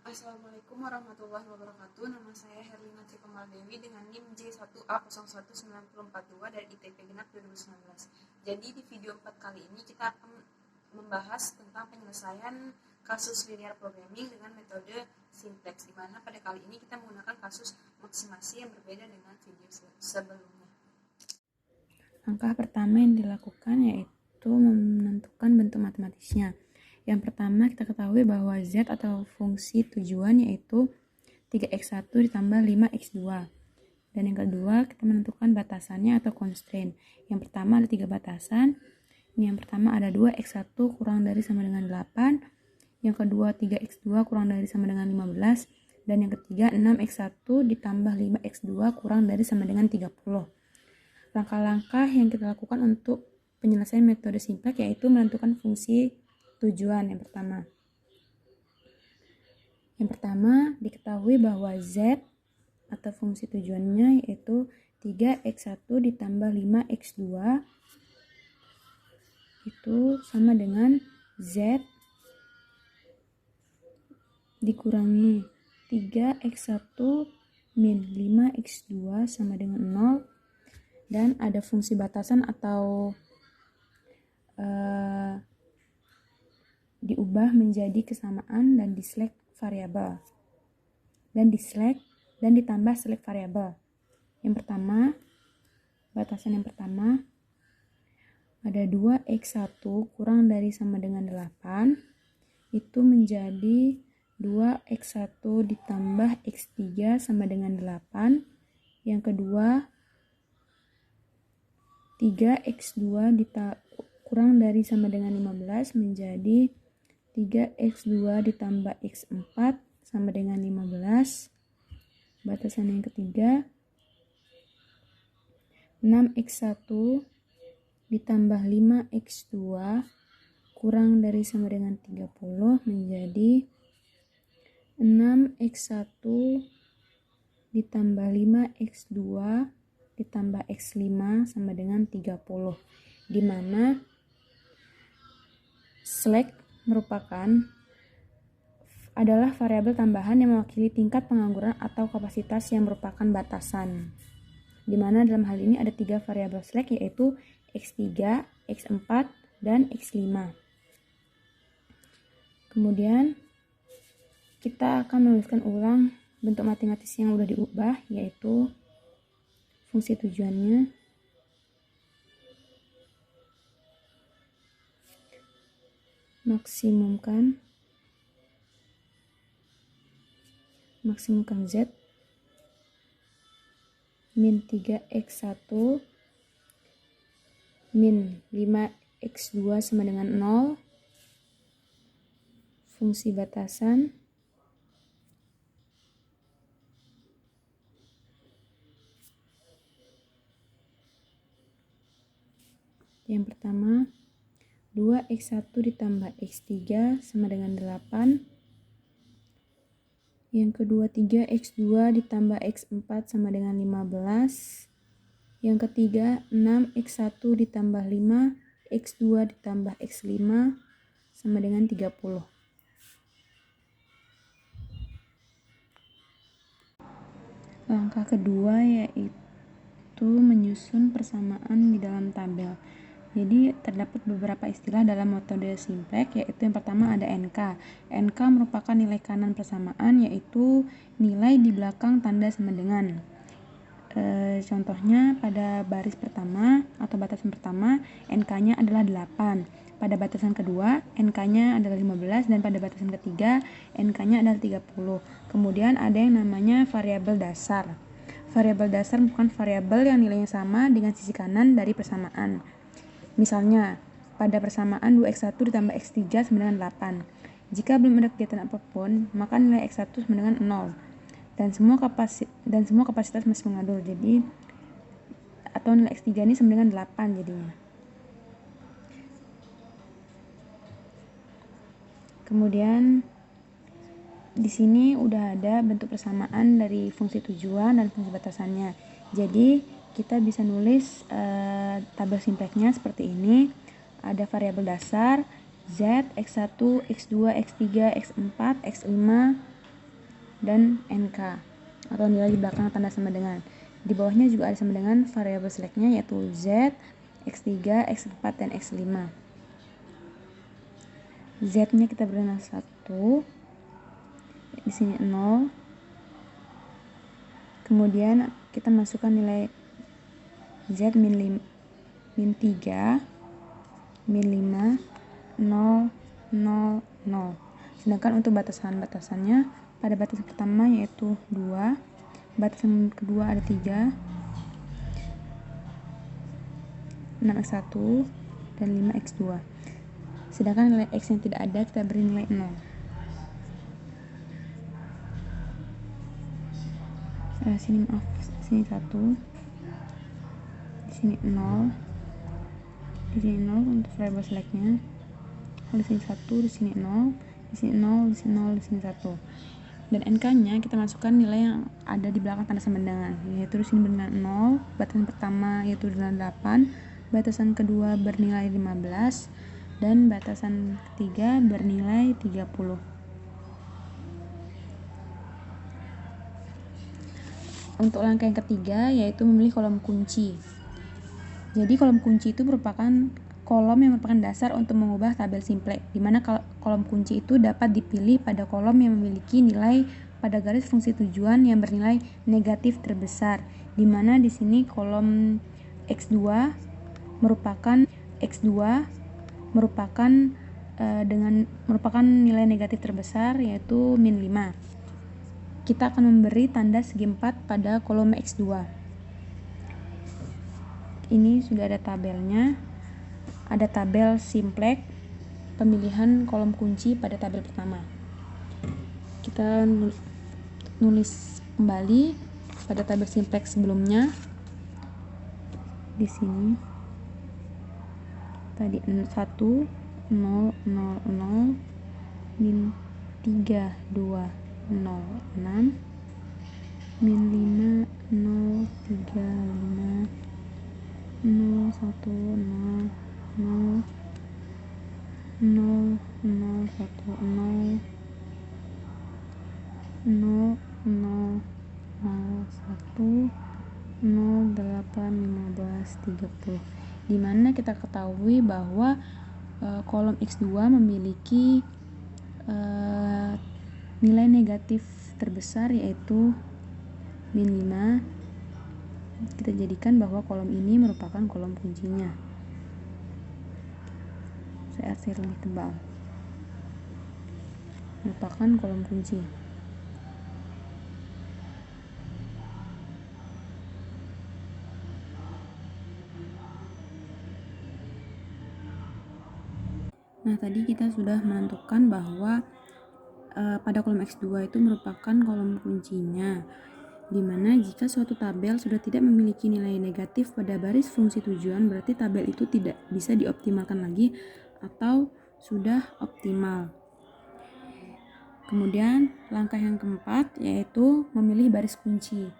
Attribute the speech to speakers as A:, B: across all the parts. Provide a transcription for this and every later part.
A: Assalamualaikum warahmatullahi wabarakatuh. Nama saya Herlina Trikomaldewi dengan NIM J1A01942 dari ITP Genap 2019. Jadi di video 4 kali ini kita akan membahas tentang penyelesaian kasus linear programming dengan metode simplex, di mana pada kali ini kita menggunakan kasus maksimasi yang berbeda dengan video sebelumnya.
B: Langkah pertama yang dilakukan yaitu menentukan bentuk matematisnya. Yang pertama kita ketahui bahwa Z atau fungsi tujuan yaitu 3x1 ditambah 5x2. Dan yang kedua kita menentukan batasannya atau constraint. Yang pertama ada 3 batasan. Ini yang pertama ada 2x1 kurang dari sama dengan 8. Yang kedua 3x2 kurang dari sama dengan 15. Dan yang ketiga 6x1 ditambah 5x2 kurang dari sama dengan 30. Langkah-langkah yang kita lakukan untuk penyelesaian metode simplex yaitu menentukan fungsi tujuan. Yang pertama diketahui bahwa Z atau fungsi tujuannya yaitu 3x1 ditambah 5x2 itu sama dengan Z dikurangi 3x1 min 5x2 sama dengan 0, dan ada fungsi batasan atau diubah menjadi kesamaan dan diselect variabel dan ditambah select variabel. Yang pertama, batasan yang pertama ada 2x1 kurang dari sama dengan 8 itu menjadi 2x1 ditambah x3 sama dengan 8. Yang kedua 3x2 kurang dari sama dengan 15 menjadi 3x2 ditambah x4 sama dengan 15. Batasan yang ketiga 6x1 ditambah 5x2 kurang dari sama dengan 30 menjadi 6x1 ditambah 5x2 ditambah x5 sama dengan 30, di mana slack adalah variabel tambahan yang mewakili tingkat pengangguran atau kapasitas yang merupakan batasan, di mana dalam hal ini ada 3 variabel slack yaitu x3, x4, dan x5. Kemudian kita akan menuliskan ulang bentuk matematis yang sudah diubah, yaitu fungsi tujuannya maksimumkan Z min 3x1 min 5x2 sama dengan 0. Fungsi batasan yang pertama 2x1 ditambah x3 sama dengan 8. Yang kedua 3x2 ditambah x4 sama dengan 15. Yang ketiga 6x1 ditambah 5 x2 ditambah x5 sama dengan 30. Langkah kedua yaitu menyusun persamaan di dalam tabel. Jadi terdapat beberapa istilah dalam metode simplex, yaitu yang pertama ada NK. NK merupakan nilai kanan persamaan, yaitu nilai di belakang tanda sama dengan. Contohnya pada baris pertama atau batasan pertama NK-nya adalah 8. Pada batasan kedua NK-nya adalah 15 dan pada batasan ketiga NK-nya adalah 30. Kemudian ada yang namanya variabel dasar. Variabel dasar merupakan variabel yang nilainya sama dengan sisi kanan dari persamaan. Misalnya, pada persamaan 2x1 ditambah x3 sama dengan 8. Jika belum ada kegiatan apapun, maka nilai x1 sama dengan 0. Dan semua kapasitas masih mengatur. Jadi, atau nilai x3 ini sama dengan 8 jadinya. Kemudian, di sini udah ada bentuk persamaan dari fungsi tujuan dan fungsi batasannya. Jadi, kita bisa nulis tabel simplexnya seperti ini. Ada variabel dasar Z, X1, X2, X3, X4, X5 dan NK atau nilai di belakang tanda sama dengan. Di bawahnya juga ada sama dengan variabel select-nya yaitu Z, X3, X4, dan X5. Z-nya kita beri nilai 1, di sini 0. Kemudian kita masukkan nilai Z min 3, min 5, 0, 0, 0. Sedangkan untuk batasan-batasannya pada batasan pertama yaitu 2, batasan kedua ada 3, 6x1, dan 5x2. Sedangkan nilai x yang tidak ada kita beri nilai 0. Sini 1, di sini 0, di sini 0 untuk variable select-nya. Di sini 1, di sini 0, di sini 0, di sini 0, di sini 1. Dan NK-nya kita masukkan nilai yang ada di belakang tanda sama dengan, yaitu di sini bernilai 0, batasan pertama yaitu bernilai 8, batasan kedua bernilai 15, dan batasan ketiga bernilai 30. Untuk langkah yang ketiga yaitu memilih kolom kunci. Jadi kolom kunci itu merupakan kolom yang merupakan dasar untuk mengubah tabel simplex, di mana kolom kunci itu dapat dipilih pada kolom yang memiliki nilai pada garis fungsi tujuan yang bernilai negatif terbesar, di mana di sini kolom X2 merupakan merupakan nilai negatif terbesar yaitu min 5. Kita akan memberi tanda segi 4 pada kolom X2. Ini sudah ada tabelnya. Ada tabel simplex pemilihan kolom kunci pada tabel pertama. Kita nulis kembali pada tabel simplex sebelumnya. Di sini tadi 1, 0, 0, 0, min 3, 2, 0, 6, min 5, 0, 3, 5, 0, 1, 0, 0, 0, 0, 1, 0, 0, 0, 0, 1, 0, 8, 15, 30. Dimana kita ketahui bahwa kolom X2 memiliki nilai negatif terbesar yaitu min 5. Kita jadikan bahwa kolom ini merupakan kolom kuncinya. Saya arsir lebih tebal. Merupakan kolom kunci. Nah, tadi kita sudah menentukan bahwa pada kolom X2 itu merupakan kolom kuncinya, dimana jika suatu tabel sudah tidak memiliki nilai negatif pada baris fungsi tujuan, berarti tabel itu tidak bisa dioptimalkan lagi atau sudah optimal. Kemudian langkah yang keempat yaitu memilih baris kunci.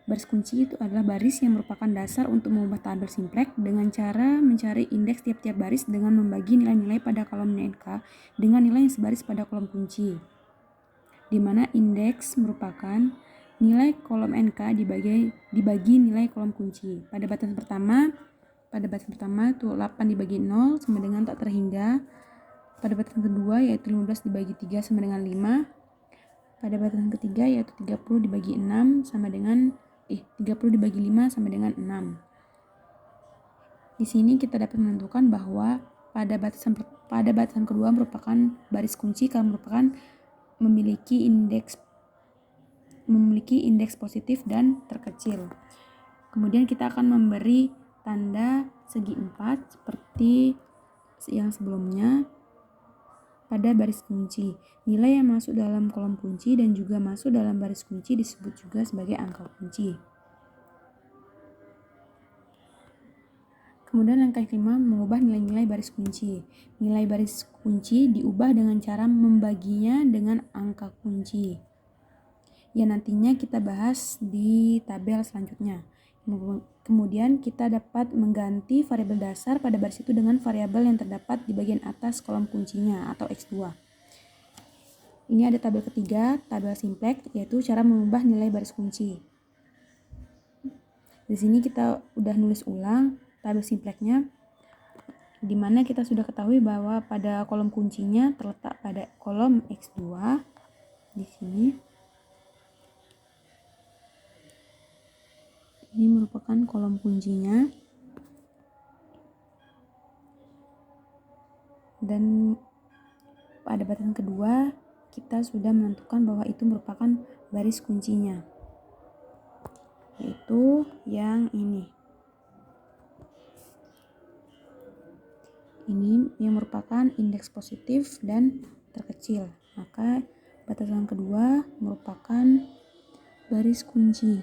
B: Baris kunci itu adalah baris yang merupakan dasar untuk mengubah tabel simplex dengan cara mencari indeks tiap-tiap baris dengan membagi nilai-nilai pada kolom NK dengan nilai yang sebaris pada kolom kunci, di mana indeks merupakan nilai kolom NK dibagi nilai kolom kunci. Pada batasan pertama itu 8 dibagi 0 sama dengan tak terhingga. Pada batasan kedua yaitu 15 dibagi 3 sama dengan 5. Pada batasan ketiga yaitu 30 dibagi 6 sama dengan 30 dibagi 5 sama dengan 6. Di sini kita dapat menentukan bahwa pada batasan kedua merupakan baris kunci karena merupakan memiliki indeks positif dan terkecil. Kemudian kita akan memberi tanda segi 4 seperti yang sebelumnya pada baris kunci. Nilai yang masuk dalam kolom kunci dan juga masuk dalam baris kunci disebut juga sebagai angka kunci. Kemudian langkah kelima, mengubah nilai-nilai baris kunci. Nilai baris kunci diubah dengan cara membaginya dengan angka kunci, yang nantinya kita bahas di tabel selanjutnya. Kemudian kita dapat mengganti variabel dasar pada baris itu dengan variabel yang terdapat di bagian atas kolom kuncinya atau X2. ini ada tabel ketiga, tabel simplex, yaitu cara mengubah nilai baris kunci. Di sini kita udah nulis ulang tabel simplexnya, di mana kita sudah ketahui bahwa pada kolom kuncinya terletak pada kolom X2 di sini. Ini merupakan kolom kuncinya. Dan pada batasan kedua kita sudah menentukan bahwa itu merupakan baris kuncinya, yaitu yang ini. Ini yang merupakan indeks positif dan terkecil. Maka batasan kedua merupakan baris kunci.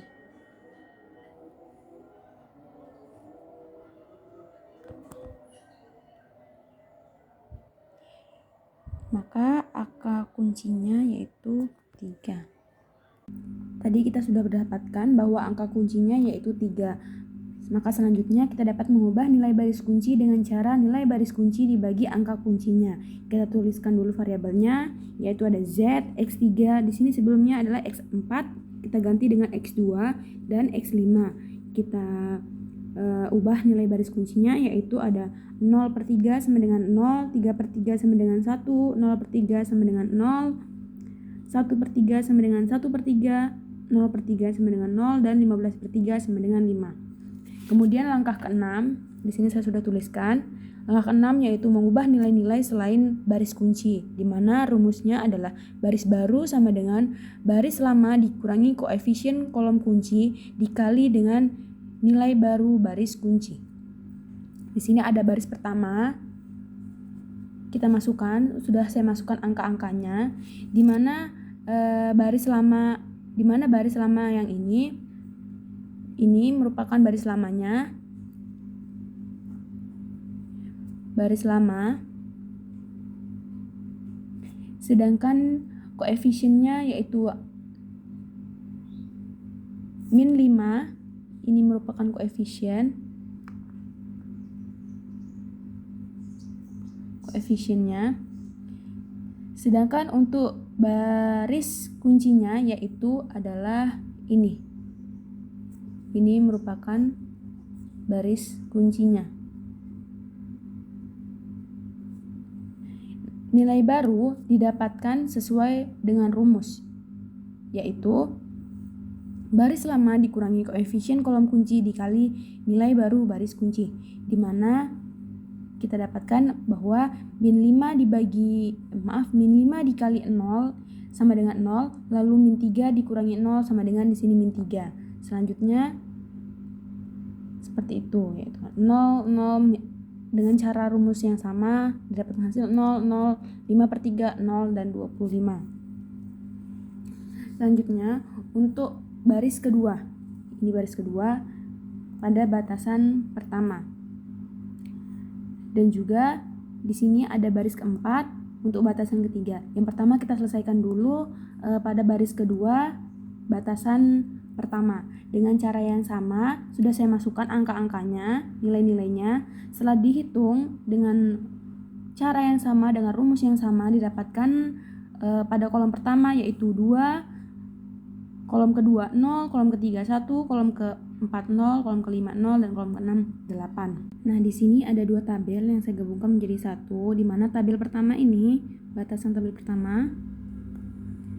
B: Maka angka kuncinya yaitu 3. Tadi kita sudah mendapatkan bahwa angka kuncinya yaitu 3. Maka selanjutnya kita dapat mengubah nilai baris kunci dengan cara nilai baris kunci dibagi angka kuncinya. Kita tuliskan dulu variabelnya, yaitu ada Z, X3. Di sini sebelumnya adalah X4, kita ganti dengan X2 dan X5. Kita ubah nilai baris kuncinya, yaitu ada 0/3 sama dengan 0, 3/3 sama dengan 1, 0/3 sama dengan 0, 1/3 sama dengan 1/3, 0/3 sama dengan 0, dan 15/3 sama dengan 5. Kemudian langkah ke-6, di sini saya sudah tuliskan. Langkah ke-6 yaitu mengubah nilai-nilai selain baris kunci, di mana rumusnya adalah baris baru sama dengan baris lama dikurangi koefisien kolom kunci dikali dengan nilai baru baris kunci. Di sini ada baris pertama, kita masukkan, sudah saya masukkan angka-angkanya, di mana baris lama yang ini merupakan baris lamanya. Baris lama. Sedangkan koefisiennya yaitu min 5. Ini merupakan koefisiennya. Sedangkan untuk baris kuncinya yaitu adalah ini. Ini merupakan baris kuncinya. Nilai baru didapatkan sesuai dengan rumus, yaitu baris lama dikurangi koefisien kolom kunci dikali nilai baru baris kunci, di mana kita dapatkan bahwa min 5 dikali 0 sama dengan 0, lalu min 3 dikurangi 0 sama dengan di sini min 3. Selanjutnya seperti itu, yaitu 0, 0 dengan cara rumus yang sama didapatkan hasil 0, 0, 5/3, 0, dan 25. Selanjutnya untuk baris kedua. Ini baris kedua pada batasan pertama. Dan juga di sini ada baris keempat untuk batasan ketiga. Yang pertama kita selesaikan dulu pada baris kedua batasan pertama. Dengan cara yang sama, sudah saya masukkan angka-angkanya, nilai-nilainya. Setelah dihitung dengan cara yang sama, dengan rumus yang sama, didapatkan pada kolom pertama yaitu 2, kolom kedua 0, kolom ketiga 1, kolom keempat 0, kolom kelima 0, dan kolom keenam 8. Nah, di sini ada dua tabel yang saya gabungkan menjadi satu, di mana tabel pertama ini, batasan tabel pertama,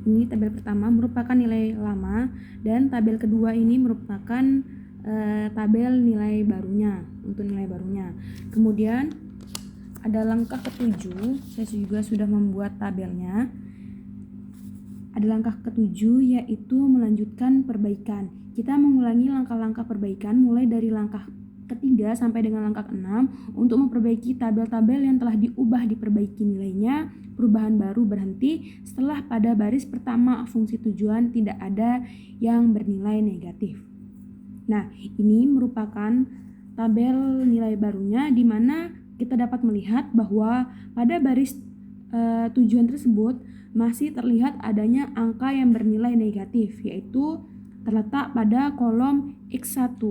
B: ini tabel pertama merupakan nilai lama, dan tabel kedua ini merupakan tabel nilai barunya, untuk nilai barunya. Kemudian ada langkah ke-7, saya juga sudah membuat tabelnya. Ada langkah ke-7 yaitu melanjutkan perbaikan. Kita mengulangi langkah-langkah perbaikan mulai dari langkah ke-3 sampai dengan langkah ke-6 untuk memperbaiki tabel-tabel yang telah diubah, diperbaiki nilainya. Perubahan baru berhenti setelah pada baris pertama fungsi tujuan tidak ada yang bernilai negatif. Nah, ini merupakan tabel nilai barunya, di mana kita dapat melihat bahwa pada baris tujuan tersebut masih terlihat adanya angka yang bernilai negatif, yaitu terletak pada kolom X1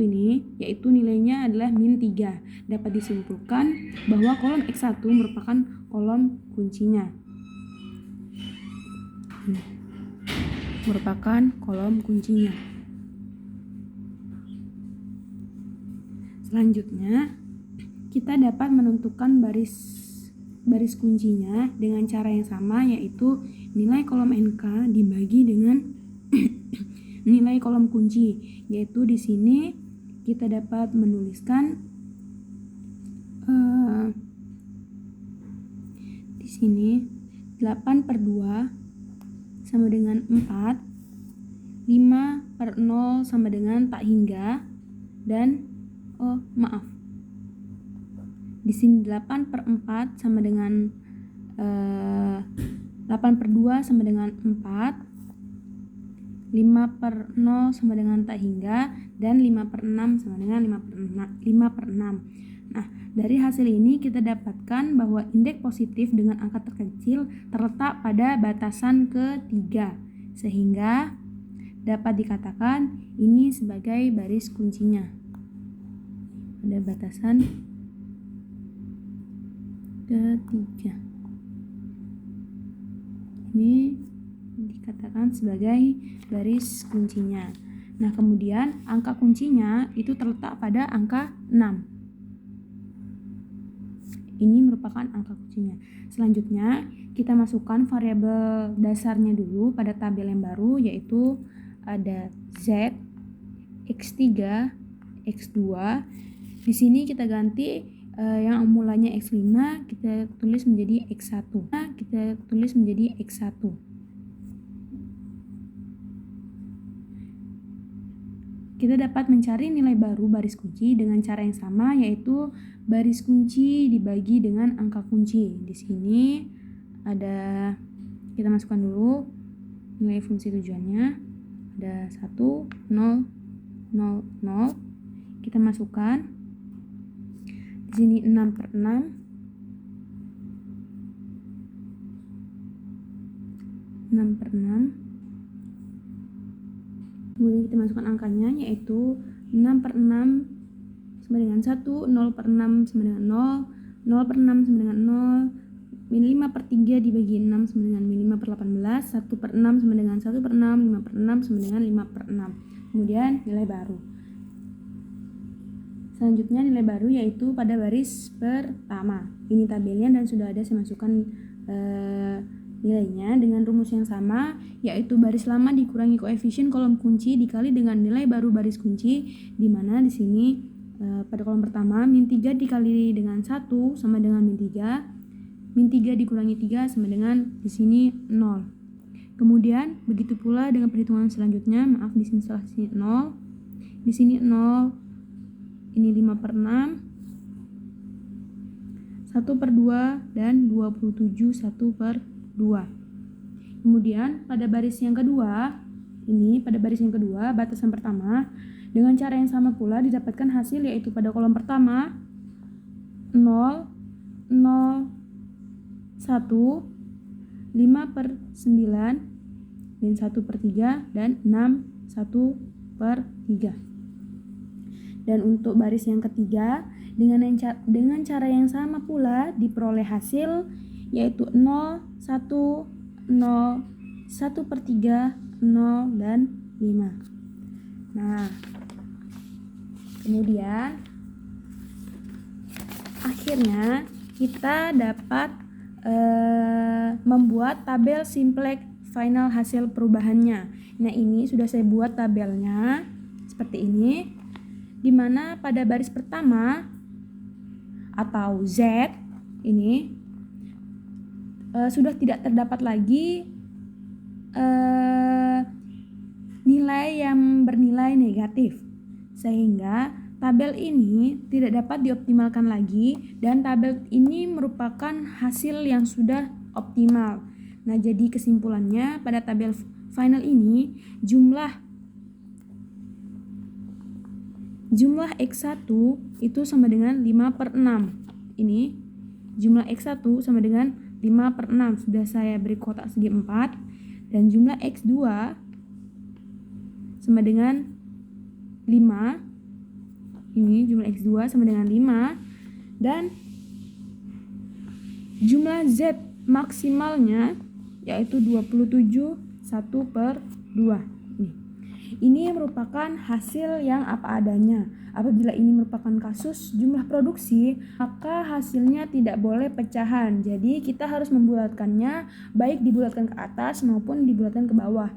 B: ini, yaitu nilainya adalah min 3. Dapat disimpulkan bahwa kolom X1 merupakan kolom kuncinya. Ini merupakan kolom kuncinya. Selanjutnya, kita dapat menentukan baris kuncinya dengan cara yang sama, yaitu nilai kolom NK dibagi dengan nilai kolom kunci, yaitu di sini kita dapat menuliskan di sini 8/2 sama dengan 4, 5/0 sama dengan tak hingga, dan di sini 8/4 sama dengan 8/2 sama dengan 4, 5/0 sama dengan tak hingga, dan 5/6 sama dengan 5/6. Nah, dari hasil ini kita dapatkan bahwa indeks positif dengan angka terkecil terletak pada batasan ketiga, sehingga dapat dikatakan ini sebagai baris kuncinya pada batasan ketiga. Ini dikatakan sebagai baris kuncinya. Nah, kemudian angka kuncinya itu terletak pada angka 6. Ini merupakan angka kuncinya. Selanjutnya, kita masukkan variabel dasarnya dulu pada tabel yang baru, yaitu ada Z, X3, X2. Di sini kita ganti yang mulanya X5 kita tulis menjadi X1. Kita dapat mencari nilai baru baris kunci dengan cara yang sama, yaitu baris kunci dibagi dengan angka kunci. Di sini ada, kita masukkan dulu nilai fungsi tujuannya. Ada 1, 0, 0, 0. Kita masukkan di sini 6/6, 6/6. Kemudian kita masukkan angkanya, yaitu 6/6 sama dengan 1, 0/6 sama dengan 0, 0/6 sama dengan 0, min 5/3 dibagi 6 sama dengan min 5/18, 1/6 sama dengan 1/6, 5/6 sama dengan 5/6. Kemudian nilai baru. Selanjutnya nilai baru yaitu pada baris pertama. Ini tabelnya dan sudah ada saya masukkan nilainya dengan rumus yang sama, yaitu baris lama dikurangi koefisien kolom kunci dikali dengan nilai baru baris kunci, di mana di sini pada kolom pertama min 3 dikali dengan 1 sama dengan min 3, min 3 dikurangi 3 sama dengan di sini 0. Kemudian begitu pula dengan perhitungan selanjutnya, maaf di sini salah, di sini 0, di sini 0, ini 5/6, 1/2, dan 27 1/2. Kemudian pada baris yang kedua, batasan pertama, dengan cara yang sama pula didapatkan hasil, yaitu pada kolom pertama 0, 0, 1, 5/9, min 1/3, dan 6 1/3. Dan untuk baris yang ketiga, dengan cara yang sama pula diperoleh hasil, yaitu 0, 1, 0, 1/3, 0, dan 5. Nah, kemudian akhirnya kita dapat membuat tabel simplex final hasil perubahannya. Nah, ini sudah saya buat tabelnya seperti ini, di mana pada baris pertama atau Z ini sudah tidak terdapat lagi nilai yang bernilai negatif, sehingga tabel ini tidak dapat dioptimalkan lagi, dan tabel ini merupakan hasil yang sudah optimal. Nah, jadi kesimpulannya pada tabel final ini jumlah X1 itu sama dengan 5/6. Ini jumlah X1 sama dengan 5/6. Sudah saya beri kotak segi 4. Dan jumlah X2 sama dengan 5. Ini jumlah X2 sama dengan 5. Dan jumlah Z maksimalnya yaitu 27 1/2. Ini merupakan hasil yang apa adanya. Apabila ini merupakan kasus jumlah produksi, maka hasilnya tidak boleh pecahan. Jadi kita harus membulatkannya, baik dibulatkan ke atas maupun dibulatkan ke bawah.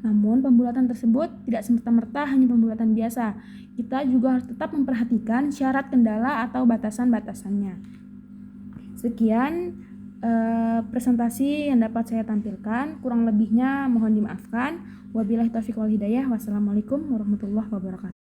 B: Namun pembulatan tersebut tidak serta-merta hanya pembulatan biasa. Kita juga harus tetap memperhatikan syarat kendala atau batasan-batasannya. Sekian presentasi yang dapat saya tampilkan. Kurang lebihnya mohon dimaafkan. Wabillahi taufiq wal hidayah. Wassalamualaikum warahmatullahi wabarakatuh.